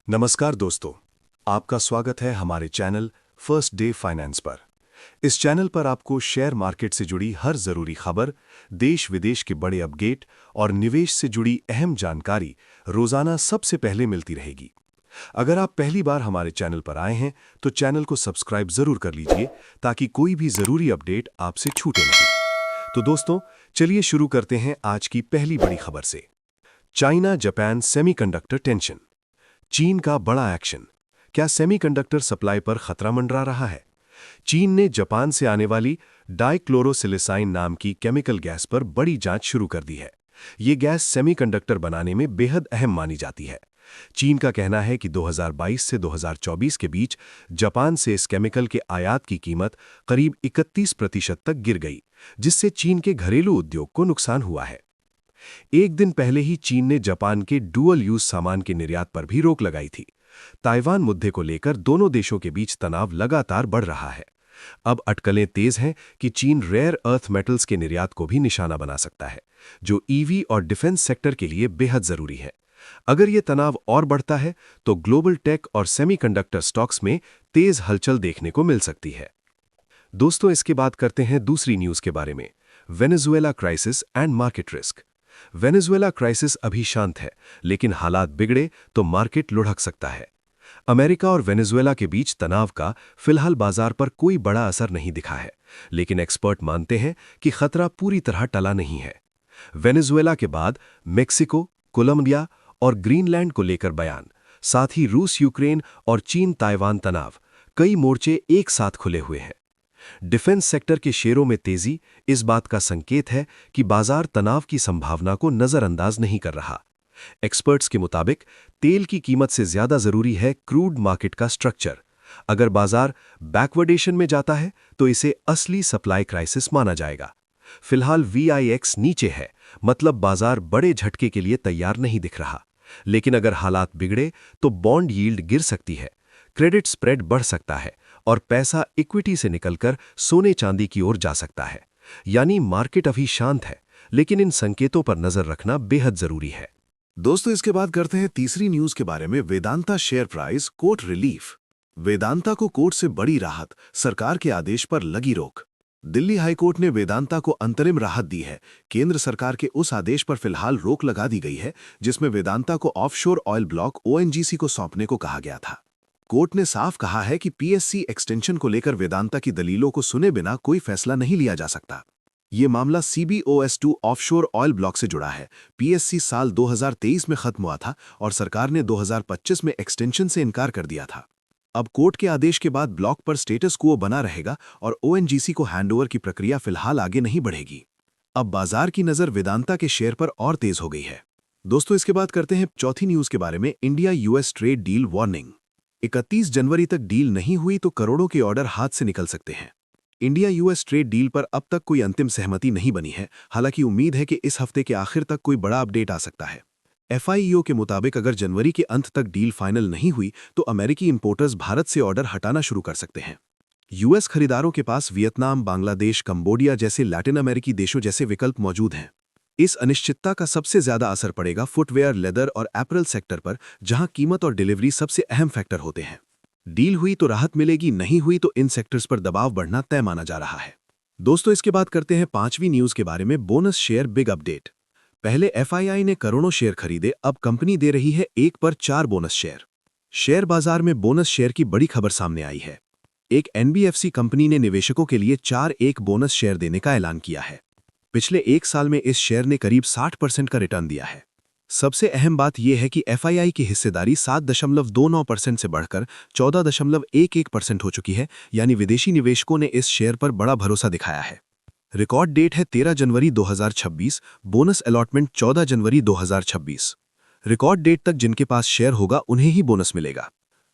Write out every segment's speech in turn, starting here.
नमस्कार दोस्तों, आपका स्वागत है हमारे चैनल फर्स्ट डे फाइनेंस पर। इस चैनल पर आपको शेयर मार्केट से जुड़ी हर जरूरी खबर, देश विदेश के बड़े अपडेट और निवेश से जुड़ी अहम जानकारी रोजाना सबसे पहले मिलती रहेगी। अगर आप पहली बार हमारे चैनल पर आए हैं तो चैनल को सब्सक्राइब जरूर कर लीजिए ताकि कोई भी जरूरी अपडेट आपसे छूटे नहीं। तो दोस्तों, चलिए शुरू करते हैं आज की पहली बड़ी खबर से। China Japan semiconductor tension. चीन का बड़ा एक्शन। क्या सेमीकंडक्टर सप्लाई पर खतरा मंडरा रहा है? चीन ने जापान से आने वाली डाइक्लोरोसिलिसाइन नाम की केमिकल गैस पर बड़ी जांच शुरू कर दी है। ये गैस सेमीकंडक्टर बनाने में बेहद अहम मानी जाती है। चीन का कहना है कि 2022 से 2024 के बीच जापान से इस केमिकल के आयात की कीमत करीब 31% तक गिर गई, जिससे चीन के घरेलू उद्योग को नुकसान हुआ है। एक दिन पहले ही चीन ने जापान के डुअल यूज सामान के निर्यात पर भी रोक लगाई थी। ताइवान मुद्दे को लेकर दोनों देशों के बीच तनाव लगातार बढ़ रहा है। अब अटकलें तेज हैं कि चीन रेयर अर्थ मेटल्स के निर्यात को भी निशाना बना सकता है, जो ईवी और डिफेंस सेक्टर के लिए बेहद जरूरी है। अगर ये तनाव और बढ़ता है तो ग्लोबल टेक और सेमीकंडक्टर स्टॉक्स में तेज हलचल देखने को मिल सकती है। दोस्तों, इसके बाद करते हैं दूसरी न्यूज के बारे में, Venezuela crisis and market risk. Venezuela crisis अभी शांत है, लेकिन हालात बिगड़े तो मार्केट लुढ़क सकता है। अमेरिका और वेनेजुएला के बीच तनाव का फिलहाल बाजार पर कोई बड़ा असर नहीं दिखा है, लेकिन एक्सपर्ट मानते हैं कि खतरा पूरी तरह टला नहीं है। वेनेजुएला के बाद मेक्सिको, कोलंबिया और ग्रीनलैंड को लेकर बयान, साथ ही रूस यूक्रेन और चीन ताइवान तनाव, कई मोर्चे एक साथ खुले हुए हैं। डिफेंस सेक्टर के शेयरों में तेजी इस बात का संकेत है कि बाजार तनाव की संभावना को नजरअंदाज नहीं कर रहा। एक्सपर्ट्स के मुताबिक तेल की कीमत से ज्यादा जरूरी है क्रूड मार्केट का स्ट्रक्चर। अगर बाजार बैकवर्डेशन में जाता है तो इसे असली सप्लाई क्राइसिस माना जाएगा। फिलहाल VIX नीचे है, मतलब बाजार बड़े झटके के लिए तैयार नहीं दिख रहा। लेकिन अगर हालात बिगड़े तो बॉन्ड यील्ड गिर सकती है, क्रेडिट स्प्रेड बढ़ सकता है और पैसा इक्विटी से निकलकर सोने चांदी की ओर जा सकता है। यानी मार्केट अभी शांत है, लेकिन इन संकेतों पर नजर रखना बेहद जरूरी है। दोस्तों, इसके बाद करते हैं तीसरी न्यूज के बारे में, Vedanta share price court relief. Vedanta को कोर्ट से बड़ी राहत, सरकार के आदेश पर लगी रोक। दिल्ली हाईकोर्ट ने वेदांता को अंतरिम राहत दी है। केंद्र सरकार के उस आदेश पर फिलहाल रोक लगा दी गई है जिसमें वेदांता को ऑफशोर ऑयल ब्लॉक ONGC को सौंपने को कहा गया था। कोर्ट ने साफ कहा है कि PSC एक्सटेंशन को लेकर वेदांता की दलीलों को सुने बिना कोई फैसला नहीं लिया जा सकता। ये मामला CBOS2 ऑफशोर ऑयल ब्लॉक से जुड़ा है। PSC साल 2023 में खत्म हुआ था और सरकार ने 2025 में एक्सटेंशन से इनकार कर दिया था। अब कोर्ट के आदेश के बाद ब्लॉक पर स्टेटस क्वो बना रहेगा और ONGC को हैंडओवर की प्रक्रिया फिलहाल आगे नहीं बढ़ेगी। अब बाजार की नजर वेदांता के शेयर पर और तेज हो गई है। दोस्तों, इसके बाद करते हैं चौथी न्यूज के बारे में, India US trade deal warning. 31 जनवरी तक डील नहीं हुई तो करोड़ों के ऑर्डर हाथ से निकल सकते हैं। इंडिया US ट्रेड डील पर अब तक कोई अंतिम सहमति नहीं बनी है, हालांकि उम्मीद है कि इस हफ्ते के आखिर तक कोई बड़ा अपडेट आ सकता है। FIEO के मुताबिक अगर जनवरी के अंत तक डील फाइनल नहीं हुई तो अमेरिकी इंपोर्टर्स भारत से ऑर्डर हटाना शुरू कर सकते हैं। US खरीदारों के पास वियतनाम, बांग्लादेश, कंबोडिया जैसे लैटिन अमेरिकी देशों जैसे विकल्प मौजूद हैं। इस अनिश्चितता का सबसे ज्यादा असर पड़ेगा फुटवेयर, लेदर और एपरल सेक्टर पर, जहां कीमत और डिलीवरी सबसे अहम फैक्टर होते हैं। डील हुई तो राहत मिलेगी, नहीं हुई तो इन सेक्टर्स पर दबाव बढ़ना तय माना जा रहा है। दोस्तों, इसके बाद करते हैं पांचवी न्यूज के बारे में, बोनस शेयर बिग अपडेट। पहले FII ने करोड़ों शेयर खरीदे, अब कंपनी दे रही है 1 पर 4 बोनस शेयर। शेयर बाजार में बोनस शेयर की बड़ी खबर सामने आई है। एक NBFC कंपनी ने निवेशकों के लिए 4-1 बोनस शेयर देने का ऐलान किया है। पिछले 1 साल में इस शेयर ने करीब 60% का रिटर्न दिया है। सबसे अहम बात यह है कि FII की हिस्सेदारी 7.29% से बढ़कर 14.11% हो चुकी है, यानी विदेशी निवेशकों ने इस शेयर पर बड़ा भरोसा दिखाया है। रिकॉर्ड डेट है 13 जनवरी 2026, बोनस अलॉटमेंट 14 जनवरी 2026। रिकॉर्ड डेट तक जिनके पास शेयर होगा उन्हें ही बोनस मिलेगा।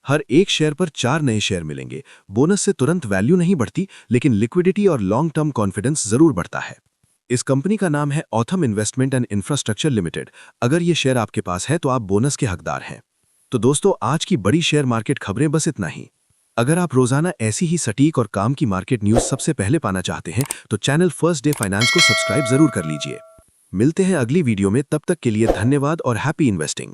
हर एक शेयर पर 4 नए शेयर मिलेंगे। बोनस से तुरंत वैल्यू नहीं बढ़ती, लेकिन लिक्विडिटी और लॉन्ग टर्म कॉन्फिडेंस जरूर बढ़ता है। इस कंपनी का नाम है Autham investment and infrastructure limited. अगर ये शेयर आपके पास है तो आप बोनस के हकदार हैं। तो दोस्तों, आज की बड़ी शेयर मार्केट खबरें बस इतना ही। अगर आप रोजाना ऐसी ही सटीक और काम की मार्केट न्यूज सबसे पहले पाना चाहते हैं तो चैनल फर्स्ट डे फाइनेंस को सब्सक्राइब जरूर कर लीजिए। मिलते हैं अगली वीडियो में, तब तक के लिए धन्यवाद और हैप्पी इन्वेस्टिंग।